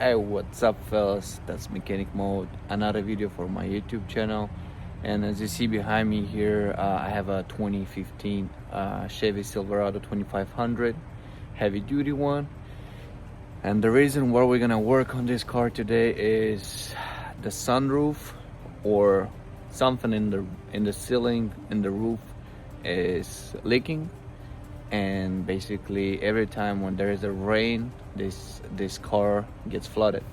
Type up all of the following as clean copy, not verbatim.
Hey, what's up fellas, that's Mechanic Mode, another video for my YouTube channel. And as you see behind me here, I have a 2015 Chevy Silverado 2500 heavy duty one. And the reason why we're gonna work on this car today is the sunroof, or something in the ceiling, in the roof, is leaking. And basically every time when there is a rain, this car gets flooded.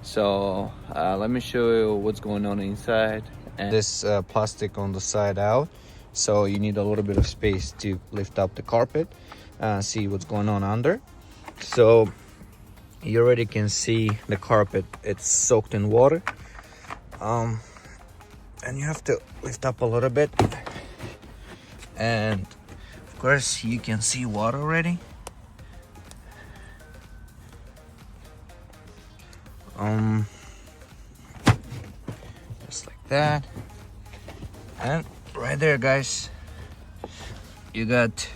So let me show you what's going on inside. And this plastic on the side out, so you need a little bit of space to lift up the carpet, see what's going on under. So you already can see the carpet, it's soaked in water, and you have to lift up a little bit, and of course you can see water already. Just like that. And right there, guys, you got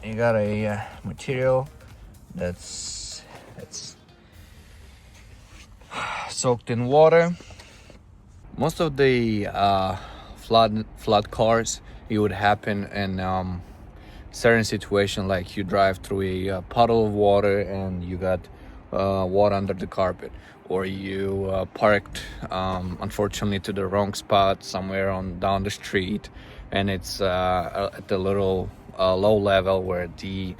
a material that's soaked in water. Most of the flood cars, it would happen in certain situation, like you drive through a puddle of water and you got water under the carpet, or you parked unfortunately to the wrong spot somewhere on down the street, and it's at the little low level where the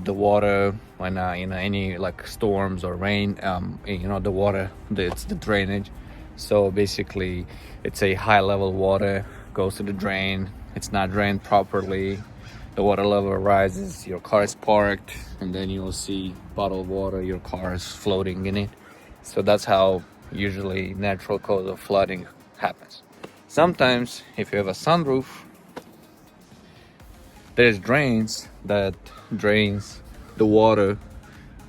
water, when any like storms or rain, the water, it's the drainage. So basically it's a high level water, goes to the drain, it's not drained properly, the water level rises, your car is parked, and then you'll see bottled water, your car is floating in it. So that's how usually natural cause of flooding happens. Sometimes if you have a sunroof, there's drains that drains the water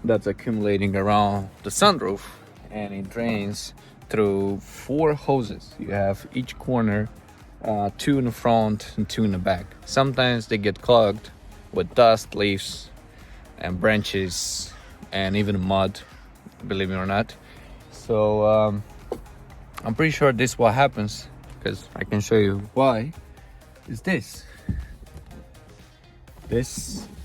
that's accumulating around the sunroof, and it drains through 4 hoses. You have each corner, 2 in the front and 2 in the back. Sometimes they get clogged with dust, leaves, and branches, and even mud, believe me or not. So I'm pretty sure this what happens, because I can show you why. Is this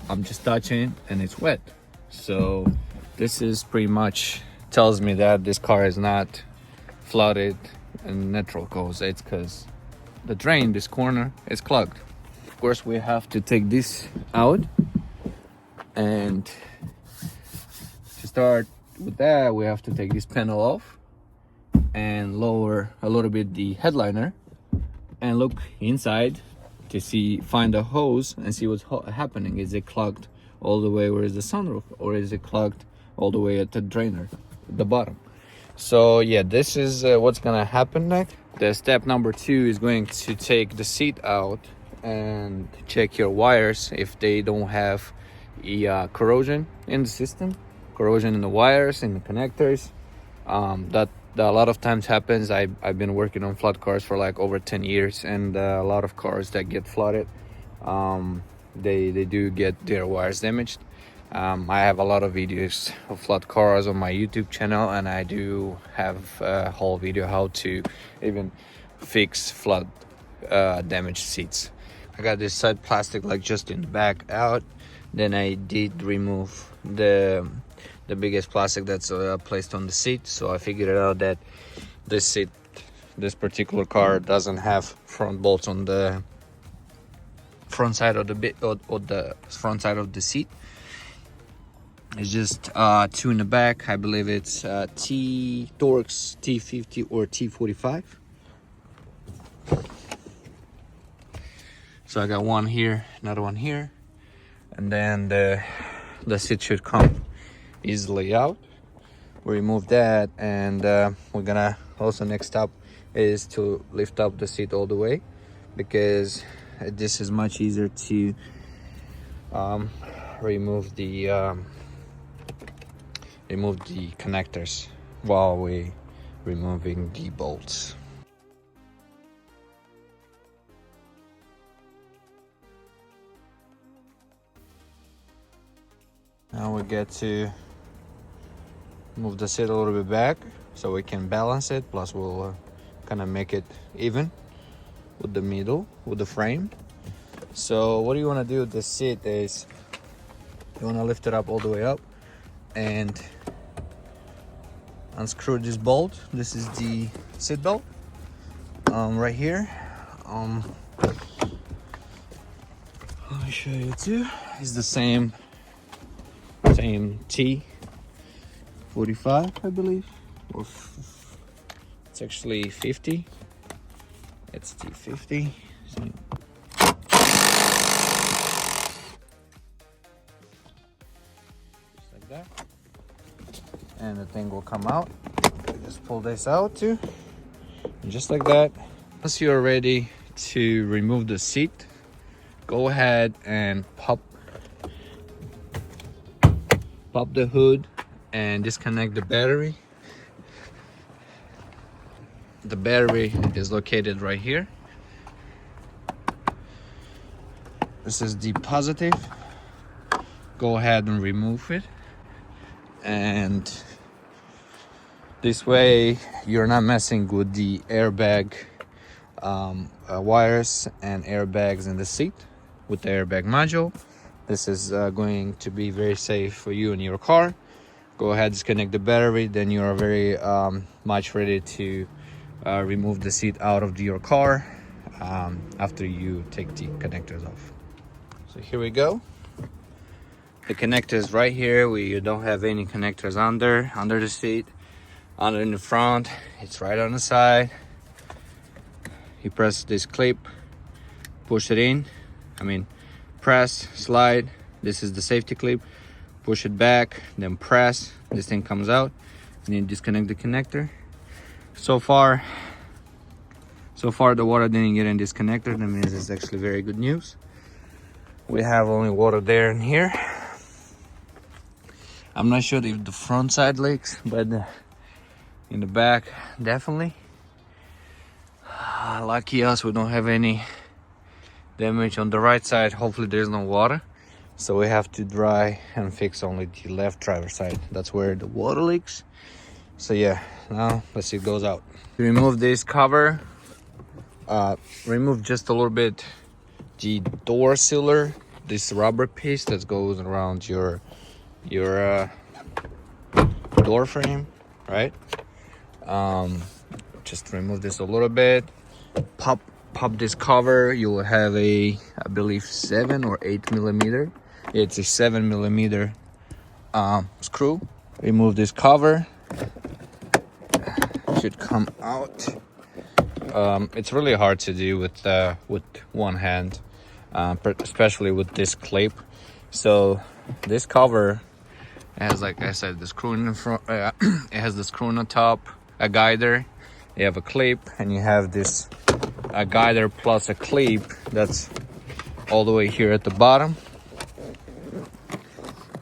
I'm just touching and it's wet. So this is pretty much tells me that this car is not flooded in natural cause. It's because the drain, this corner, is clogged. Of course, we have to take this out, and to start with that, we have to take this panel off and lower a little bit the headliner and look inside to find a hose and see what's happening. Is it clogged all the way where is the sunroof, or is it clogged all the way at the drainer, the bottom? So yeah, this is what's gonna happen next. The step number 2 is going to take the seat out and check your wires if they don't have corrosion in the system, corrosion in the wires, in the connectors. That a lot of times happens. I've been working on flood cars for like over 10 years, and a lot of cars that get flooded, they do get their wires damaged. I have a lot of videos of flood cars on my YouTube channel, and I do have a whole video how to even fix flood damaged seats. I got this side plastic like just in the back out. Then I did remove the biggest plastic that's placed on the seat. So I figured out that this particular car doesn't have front bolts on the front side of the front side of the seat. It's just 2 in the back. I believe it's Torx T50 or T45. So I got one here, another one here, and then the seat should come easily out. We remove that, and we're gonna also, next step is to lift up the seat all the way, because this is much easier to remove the connectors while we removing the bolts. Now we get to move the seat a little bit back so we can balance it, plus we'll kind of make it even with the middle, with the frame. So what you want to do with the seat is you want to lift it up all the way up and unscrew this bolt. This is the seat belt right here. Let me show you too. It's the same T45, I believe, or it's actually 50. It's T50. So just like that, and the thing will come out. Just pull this out too, and just like that. Once you're ready to remove the seat, go ahead and pop the hood and disconnect the battery. The battery is located right here. This is the positive. Go ahead and remove it, and this way you're not messing with the airbag wires and airbags in the seat with the airbag module. This is going to be very safe for you and your car. Go ahead, disconnect the battery, then you are very much ready to remove the seat out of your car after you take the connectors off. So here we go. The connectors right here. You don't have any connectors under the seat, under in the front. It's right on the side. You press this clip, push it in. Press, slide. This is the safety clip. Push it back, then press. This thing comes out, and you disconnect the connector. So far the water didn't get in this connector. That means it's actually very good news. We have only water there and here. I'm not sure if the front side leaks, but in the back, definitely. Lucky us, we don't have any damage on the right side. Hopefully there's no water, so we have to dry and fix only the left driver side. That's where the water leaks. So yeah, now let's see it goes out. Remove this cover, remove just a little bit the door sealer, this rubber piece that goes around your door frame, right? Just remove this a little bit, pop this cover. You will have a, I believe, 7 or 8 millimeter. It's a 7 millimeter screw. Remove this cover. Should come out. It's really hard to do with one hand, especially with this clip. So this cover has, like I said, the screw in the front. It has the screw on the top, a guider. You have a clip, and you have this a guider plus a clip that's all the way here at the bottom.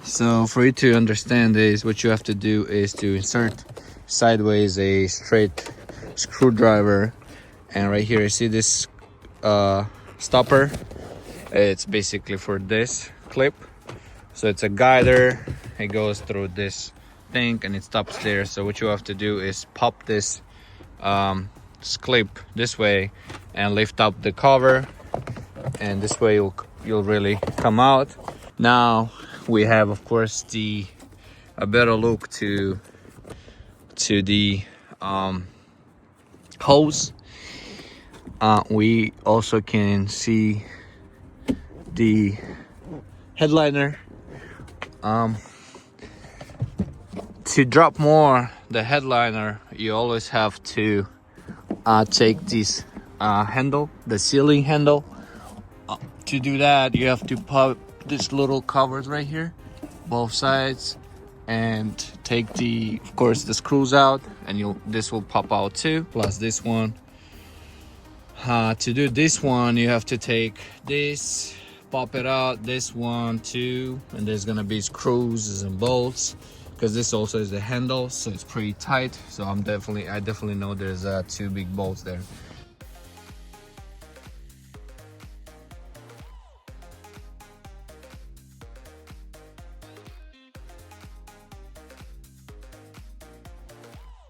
So for you to understand this, what you have to do is to insert sideways a straight screwdriver, and right here you see this stopper. It's basically for this clip. So it's a guider. It goes through this thing and it stops there. So what you have to do is pop this clip this way and lift up the cover, and this way you'll really come out. Now we have, of course, a better look to the hose. We also can see the headliner. To drop more the headliner, you always have to take this handle, the sealing handle. To do that, you have to pop this little covers right here, both sides, and take of course the screws out, and this will pop out too, plus this one. To do this one, you have to take this, pop it out, this one too, and there's gonna be screws and bolts, because this also is the handle, so it's pretty tight. So I definitely know there's 2 big bolts there.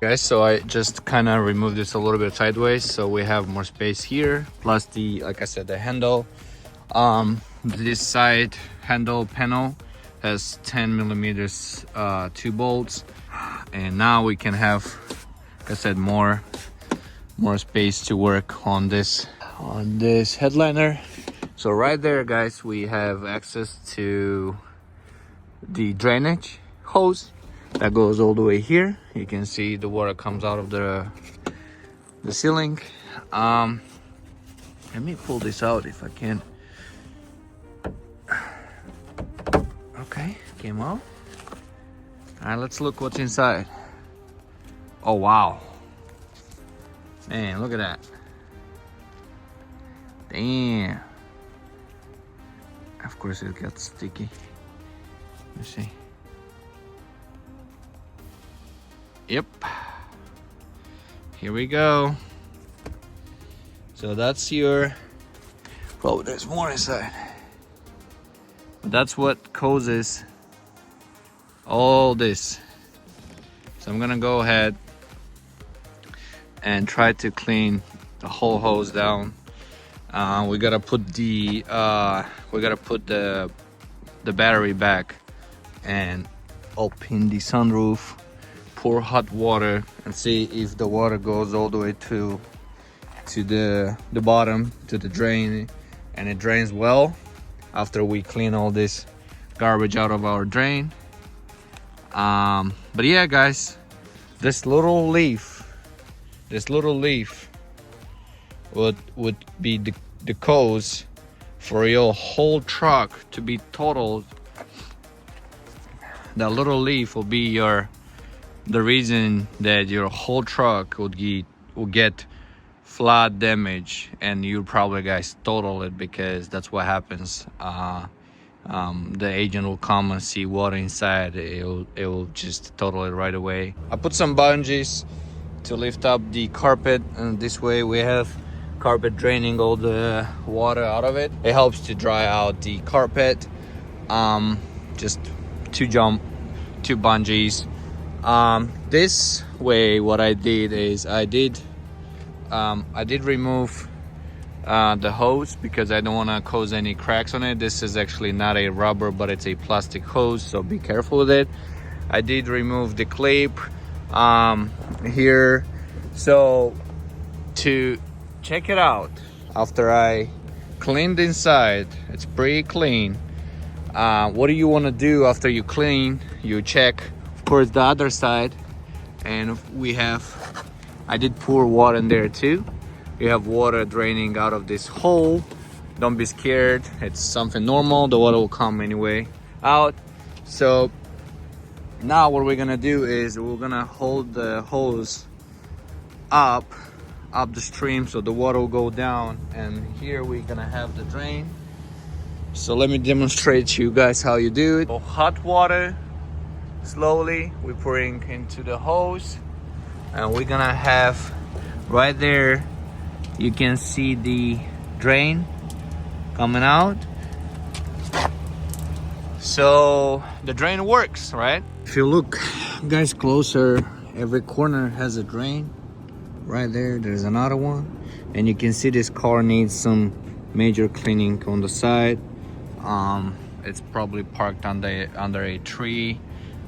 Guys, so I just kind of removed this a little bit sideways so we have more space here, plus the, like I said, the handle. This side handle panel has 10 millimeters 2 bolts, and now we can have, like I said, more space to work on this headliner. So right there, guys, we have access to the drainage hose that goes all the way here. You can see the water comes out of the ceiling. Let me pull this out if I can. Okay, came out. All right, let's look what's inside. Oh wow, man, look at that. Damn. Of course it got sticky. Let's see. Yep, here we go. So that's your, oh, there's more inside. That's what causes all this. So I'm gonna go ahead and try to clean the whole hose down. We gotta put the battery back and open the sunroof, pour hot water, and see if the water goes all the way to the bottom, to the drain, and it drains well after we clean all this garbage out of our drain. But yeah, guys, this little leaf would be the cause for your whole truck to be totaled. That little leaf will be the reason that your whole truck will get flood damage, and you probably, guys, total it, because that's what happens. The agent will come and see water inside. It will just total it right away. I put some bungees to lift up the carpet, and this way we have carpet draining all the water out of it. It helps to dry out the carpet. Just two bungees. This way, what I did is I did remove the hose, because I don't want to cause any cracks on it. This is actually not a rubber, but it's a plastic hose, so be careful with it. I did remove the clip here. So to check it out, after I cleaned inside, it's pretty clean. What do you want to do after you clean? You check, of course, the other side, and I did pour water in there too. You have water draining out of this hole. Don't be scared, it's something normal. The water will come anyway out. So now what we're gonna do is we're gonna hold the hose up the stream, so the water will go down, and here we're gonna have the drain. So let me demonstrate to you guys how you do it. So hot water, slowly we're pouring into the hose, and we're gonna have right there, you can see the drain coming out. So the drain works, right? If you look, guys, closer, every corner has a drain. Right there, there's another one, and you can see this car needs some major cleaning on the side. It's probably parked under a tree,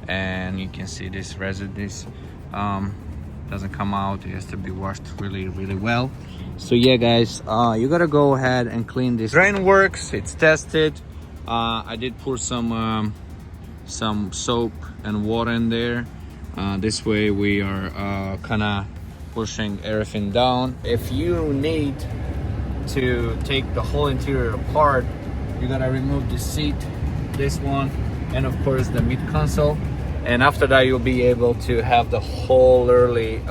and you can see this residues doesn't come out. It has to be washed really well. So yeah, guys, you gotta go ahead and clean this. Drain works, it's tested. I did pour some soap and water in there. This way we are kind of pushing everything down. If you need to take the whole interior apart, you gotta remove the seat, this one, and of course the mid console, and after that you'll be able to have the whole early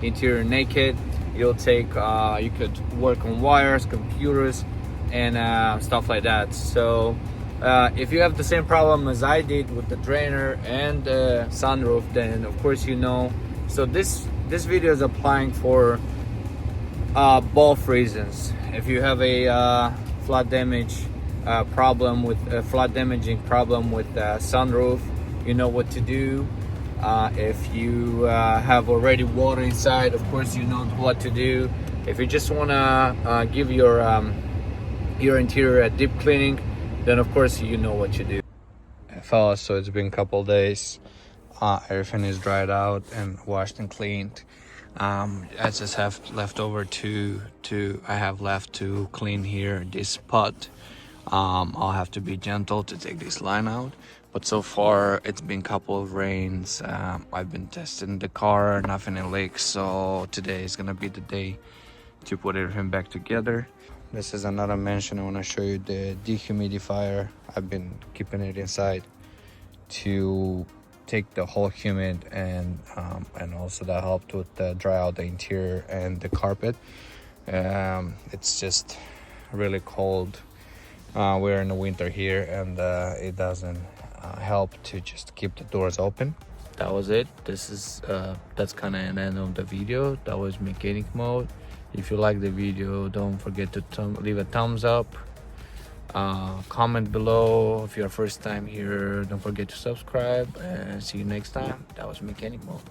interior naked. You'll take you could work on wires, computers, and stuff like that. So if you have the same problem as I did with the drainer and the sunroof, then of course you know. So this video is applying for both reasons. If you have a flood damage problem with flood damaging problem with sunroof, you know what to do. If you have already water inside, of course you know what to do. If you just want to give your interior a deep cleaning, then of course you know what you do. Fellas, so it's been a couple days. Everything is dried out and washed and cleaned. I just have left over I have left to clean here this spot. I'll have to be gentle to take this line out, but so far it's been a couple of rains. I've been testing the car, nothing in leaks, so today is gonna be the day to put everything back together. This is another mention. I want to show you the dehumidifier. I've been keeping it inside to take the whole humid, and also that helped with dry out the interior and the carpet. It's just really cold. We're in the winter here, and it doesn't help to just keep the doors open. That was it. This is that's kind of an end of the video. That was mechanic mode. If you like the video, don't forget to leave a thumbs up. Comment below. If you're first time here, don't forget to subscribe, and see you next time. That was mechanic mode.